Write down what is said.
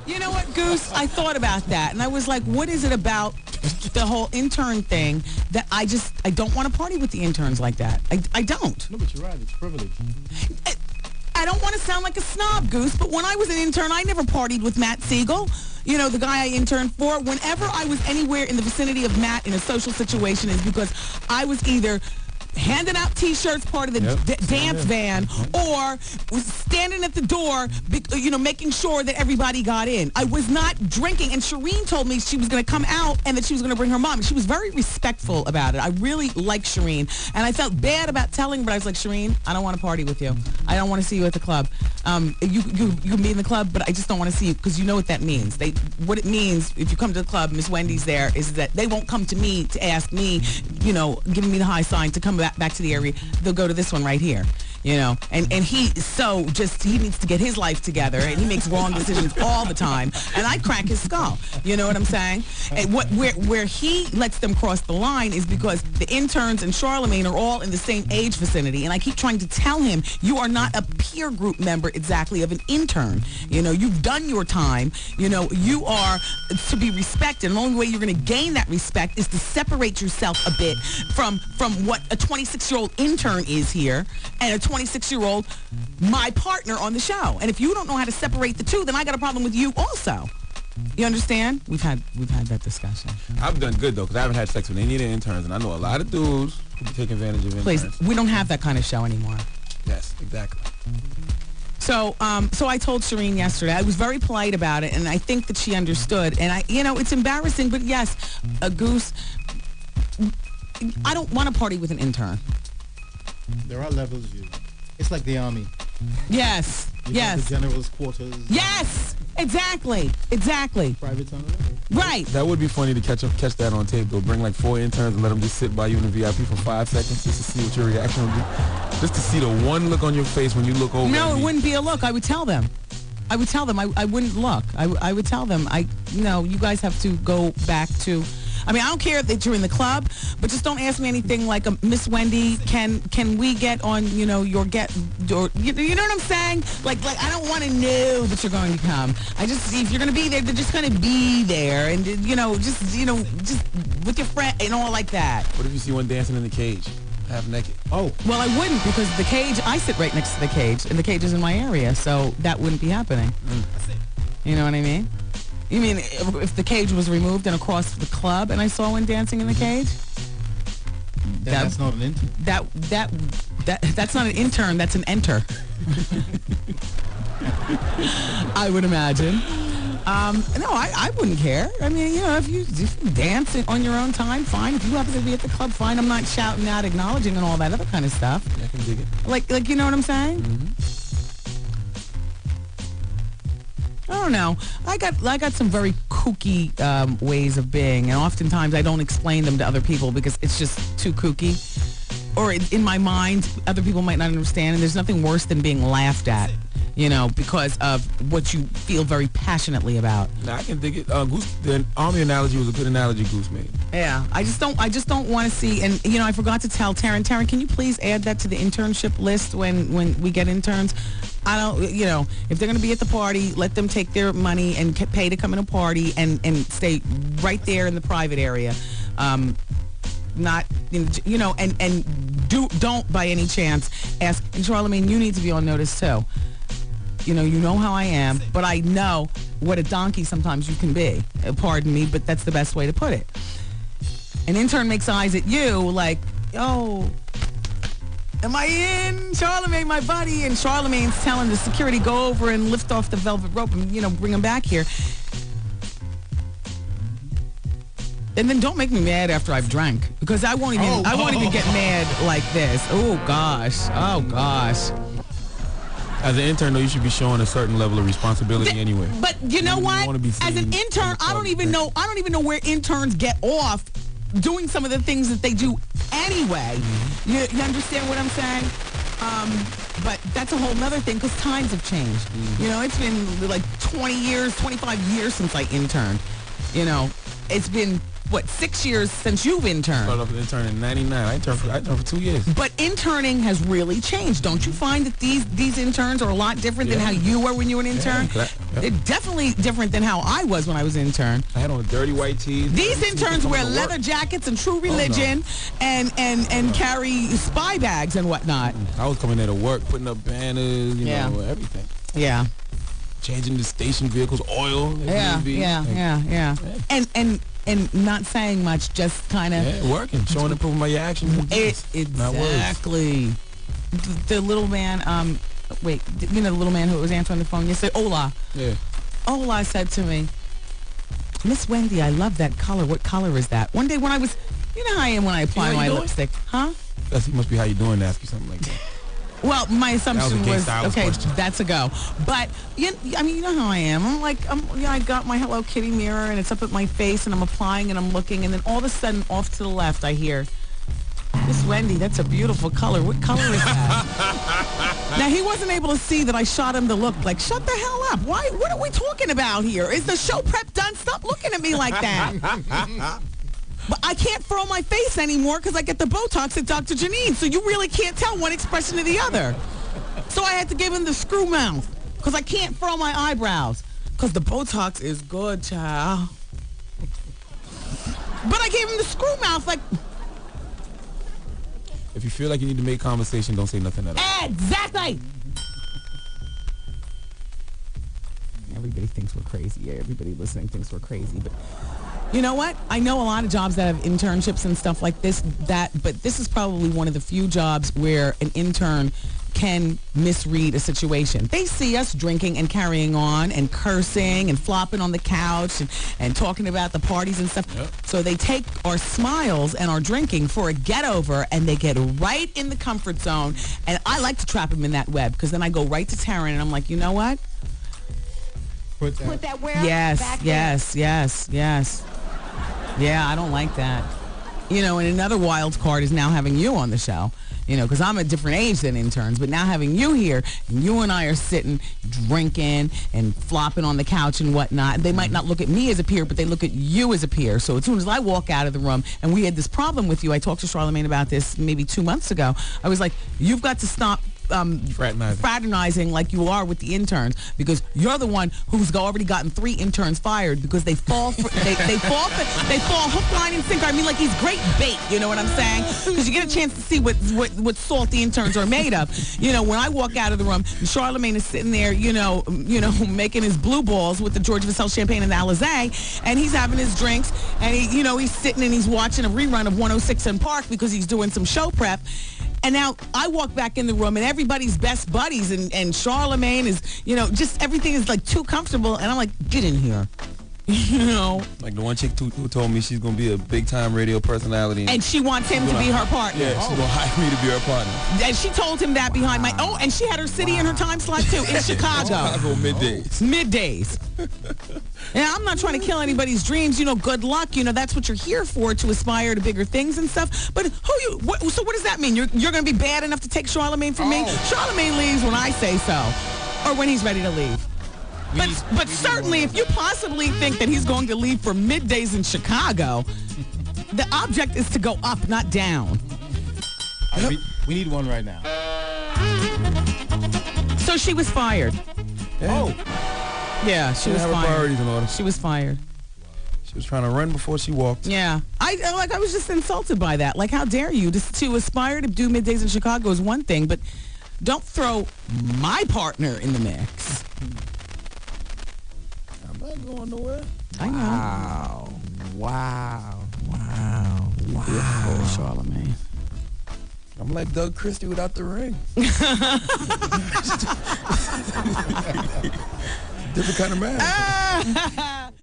You know what, Goose? I thought about that, and I was like, what is it about the whole intern thing that I don't want to party with the interns like that. I don't. No, but you're right. It's privilege. I don't want to sound like a snob, Goose, but when I was an intern, I never partied with Matt Siegel. You know, the guy I interned for. Whenever I was anywhere in the vicinity of Matt in a social situation is because I was either handing out T-shirts, part of the dance van, or was standing at the door, you know, making sure that everybody got in. I was not drinking, and Shireen told me she was going to come out and that she was going to bring her mom. She was very respectful about it. I really like Shireen, and I felt bad about telling her, but I was like, Shireen, I don't want to party with you. I don't want to see you at the club. You can be in the club, but I just don't want to see you, because you know what that means. What it means, if you come to the club, Miss Wendy's there, is that they won't come to me to ask me, you know, giving me the high sign to come back to the area. They'll go to this one right here, you know. And he needs to get his life together, and he makes wrong decisions all the time, and I crack his skull. You know what I'm saying? And where he lets them cross the line is because the interns and Charlemagne are all in the same age vicinity, and I keep trying to tell him, you are not a peer group member exactly of an intern. You know, you've done your time. You know, you are to be respected, and the only way you're going to gain that respect is to separate yourself a bit from what a 26-year-old intern is here and a 26-year-old my partner on the show. And if you don't know how to separate the two, then I got a problem with you also. You understand? We've had that discussion. I've done good, though, because I haven't had sex with any of the interns, and I know a lot of dudes who take advantage of interns. Please, we don't have that kind of show anymore. Yes, exactly. So I told Shireen yesterday. I was very polite about it, and I think that she understood. And it's embarrassing, but yes, a Goose, I don't want to party with an intern. There are levels, it's like the army. Yes. You have the general's quarters. Yes. Exactly. Privates on right. That would be funny to catch that on tape, though. Bring like 4 interns and let them just sit by you in the VIP for 5 seconds just to see what your reaction would be. Just to see the one look on your face when you look over. No, it wouldn't be a look. I would tell them. I wouldn't look. I would tell them, you guys have to go back to... I mean, I don't care that you're in the club, but just don't ask me anything like, Miss Wendy, can we get on, you know what I'm saying? Like I don't want to know that you're going to come. If you're going to be there, they're just going to be there, and just with your friend and all like that. What if you see one dancing in the cage, half naked? Oh, well, I wouldn't, because the cage, I sit right next to the cage, and the cage is in my area, so that wouldn't be happening. You know what I mean? You mean if the cage was removed and across the club and I saw one dancing in the cage? That's not an intern. That's not an intern, that's an enter. I would imagine. No, I wouldn't care. I mean, if you dance it on your own time, fine. If you happen to be at the club, fine. I'm not shouting out, acknowledging, and all that other kind of stuff. I can dig it. Like you know what I'm saying? Mm-hmm. I don't know. I got some very kooky ways of being, and oftentimes I don't explain them to other people because it's just too kooky. Or in my mind, other people might not understand, and there's nothing worse than being laughed at, because of what you feel very passionately about. Nah, I can dig it. The army analogy was a good analogy Goose made. Yeah, I just don't want to see, and I forgot to tell Taryn. Taryn, can you please add that to the internship list when we get interns? I don't, if they're going to be at the party, let them take their money and pay to come in a party and stay right there in the private area. Not, and don't by any chance ask, and Charlemagne, you need to be on notice too. You know how I am, but I know what a donkey sometimes you can be. Pardon me, but that's the best way to put it. An intern makes eyes at you like, oh, am I in? Charlemagne, my buddy. And Charlemagne's telling the security, go over and lift off the velvet rope and, bring him back here. And then don't make me mad after I've drank, because I won't even get mad like this. Oh, gosh. As an intern, though, you should be showing a certain level of responsibility anyway. But you know what? As an intern, I don't even know where interns get off doing some of the things that they do anyway. You understand what I'm saying? But that's a whole nother thing, because times have changed. It's been like 20 years, 25 years since I interned. It's been what, 6 years since you've interned. Started off an intern in '99. I interned for 2 years. But interning has really changed. Don't you find that these interns are a lot different than how you were when you were an intern? Yeah. They're definitely different than how I was when I was an intern. I had on dirty white tees. These interns wear leather jackets and True Religion and carry spy bags and whatnot. I was coming there to work, putting up banners, you know, everything. Yeah. Changing the station vehicles, oil. Yeah. And not saying much, just kind of... Yeah, working, showing and proving my actions. Exactly. The little man, wait, you know the little man who was answering the phone yesterday? Ola. Yeah. Ola said to me, Miss Wendy, I love that color. What color is that? One day when I was... You know how I am when I apply my lipstick. Huh? That must be how you doing to ask you something like that. Well, my assumption was okay, question. that's a go. But I mean, you know how I am. I got my Hello Kitty mirror and it's up at my face and I'm applying and I'm looking and then all of a sudden off to the left I hear, Miss Wendy, that's a beautiful color. What color is that? Now he wasn't able to see that I shot him the look like, shut the hell up. Why? What are we talking about here? Is the show prep done? Stop looking at me like that. But I can't furrow my face anymore because I get the Botox at Dr. Janine, so you really can't tell one expression to the other. So I had to give him the screw mouth because I can't furrow my eyebrows because the Botox is good, child. But I gave him the screw mouth like... If you feel like you need to make conversation, don't say nothing at all. Exactly! Everybody thinks we're crazy. Yeah, everybody listening thinks we're crazy, but... You know what? I know a lot of jobs that have internships and stuff like this, but this is probably one of the few jobs where an intern can misread a situation. They see us drinking and carrying on and cursing and flopping on the couch and talking about the parties and stuff. Yep. So they take our smiles and our drinking for a get-over and they get right in the comfort zone. And I like to trap them in that web because then I go right to Taryn and I'm like, you know what? Put that where? Yes. Yeah, I don't like that. You know, and another wild card is now having you on the show. You know, because I'm a different age than interns, but now having you here, and you and I are sitting, drinking, and flopping on the couch and whatnot. They might not look at me as a peer, but they look at you as a peer. So as soon as I walk out of the room, and we had this problem with you, I talked to Charlamagne about this maybe 2 months ago. I was like, you've got to stop fraternizing like you are with the interns because you're the one who's already gotten 3 interns fired because they fall hook, line, and sinker. I mean, like he's great bait. You know what I'm saying? Because you get a chance to see what salty interns are made of. You know, when I walk out of the room, Charlamagne is sitting there, you know, making his blue balls with the George Vassell champagne and Alizé, and he's having his drinks, and he's sitting and he's watching a rerun of 106 in Park because he's doing some show prep. And now I walk back in the room and everybody's best buddies and Charlamagne is, just everything is like too comfortable. And I'm like, get in here. Like the one chick who told me she's going to be a big-time radio personality. And she wants him to be her partner. Yeah, she's going to hire me to be her partner. And she told him that behind my... Oh, and she had her city in her time slot, too, in Chicago. Chicago middays. Middays. And I'm not trying to kill anybody's dreams. Good luck. That's what you're here for, to aspire to bigger things and stuff. But so what does that mean? You're going to be bad enough to take Charlamagne from me? Charlamagne leaves when I say so. Or when he's ready to leave. But certainly, if you possibly think that he's going to leave for middays in Chicago, the object is to go up, not down. We need one right now. So she was fired. Yeah. Oh. Yeah, she was fired. Priorities in order. She was fired. She was trying to run before she walked. Yeah. I was just insulted by that. Like, how dare you? To aspire to do middays in Chicago is one thing, but don't throw my partner in the mix. I'm not going nowhere. I know. Wow. Charlamagne. I'm like Doug Christie without the ring. Different kind of man.